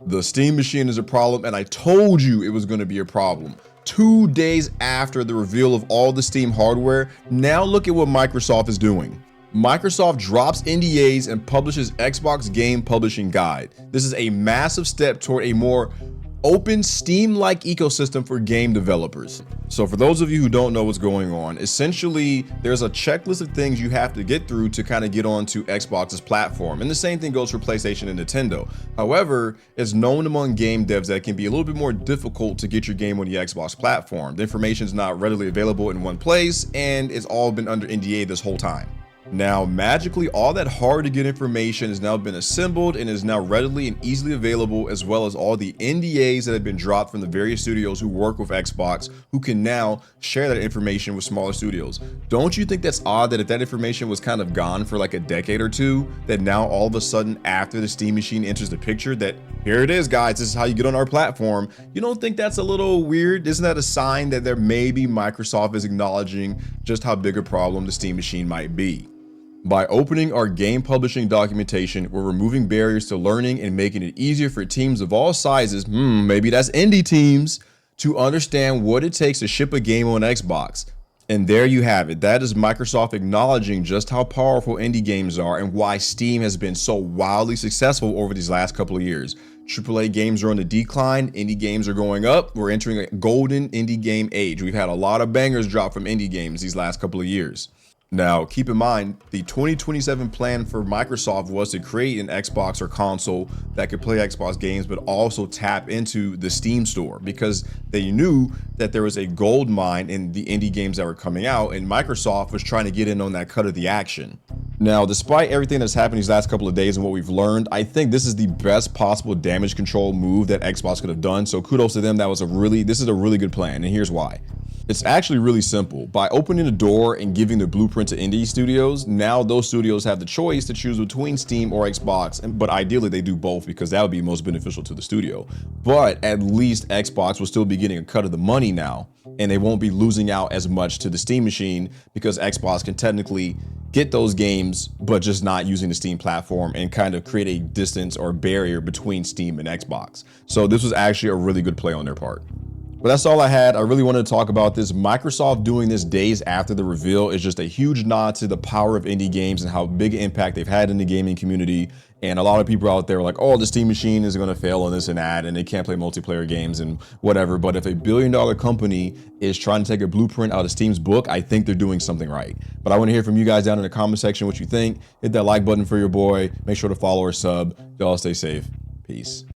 The Steam machine is a problem, and I told you it was going to be a problem. 2 days after the reveal of all the Steam hardware, now look at what Microsoft is doing. Microsoft drops NDAs and publishes Xbox Game Publishing Guide. This is a massive step toward a more open Steam-like ecosystem for game developers. So for those of you who don't know what's going on, essentially there's a checklist of things you have to get through to kind of get onto Xbox's platform. And the same thing goes for PlayStation and Nintendo. However, it's known among game devs that it can be a little bit more difficult to get your game on the Xbox platform. The information is not readily available in one place, and it's all been under NDA this whole time. Now, magically, all that hard to get information has now been assembled and is now readily and easily available, as well as all the NDAs that have been dropped from the various studios who work with Xbox, who can now share that information with smaller studios. Don't you think that's odd that if that information was kind of gone for like a decade or two, that now all of a sudden after the Steam machine enters the picture, that here it is, guys, this is how you get on our platform? You don't think that's a little weird? Isn't that a sign that there maybe Microsoft is acknowledging just how big a problem the Steam machine might be? By opening our game publishing documentation, we're removing barriers to learning and making it easier for teams of all sizes, maybe that's indie teams, to understand what it takes to ship a game on Xbox. And there you have it. That is Microsoft acknowledging just how powerful indie games are and why Steam has been so wildly successful over these last couple of years. AAA games are on the decline, indie games are going up. We're entering a golden indie game age. We've had a lot of bangers drop from indie games these last couple of years. Now, keep in mind, the 2027 plan for Microsoft was to create an Xbox or console that could play Xbox games, but also tap into the Steam store, because they knew that there was a gold mine in the indie games that were coming out, and Microsoft was trying to get in on that cut of the action. Now, despite everything that's happened these last couple of days and what we've learned, I think this is the best possible damage control move that Xbox could have done. So kudos to them. This is a really good plan, and here's why. It's actually really simple. By opening the door and giving the blueprint to indie studios, now those studios have the choice to choose between Steam or Xbox, but ideally they do both because that would be most beneficial to the studio. But at least Xbox will still be getting a cut of the money now, and they won't be losing out as much to the Steam machine because Xbox can technically get those games, but just not using the Steam platform and kind of create a distance or barrier between Steam and Xbox. So this was actually a really good play on their part. But that's all I had. I really wanted to talk about this. Microsoft doing this days after the reveal is just a huge nod to the power of indie games and how big an impact they've had in the gaming community. And a lot of people out there are like, oh, the Steam machine is going to fail on this and that, and they can't play multiplayer games and whatever. But if a billion-dollar company is trying to take a blueprint out of Steam's book, I think they're doing something right. But I want to hear from you guys down in the comment section what you think. Hit that like button for your boy. Make sure to follow or sub. Y'all stay safe. Peace.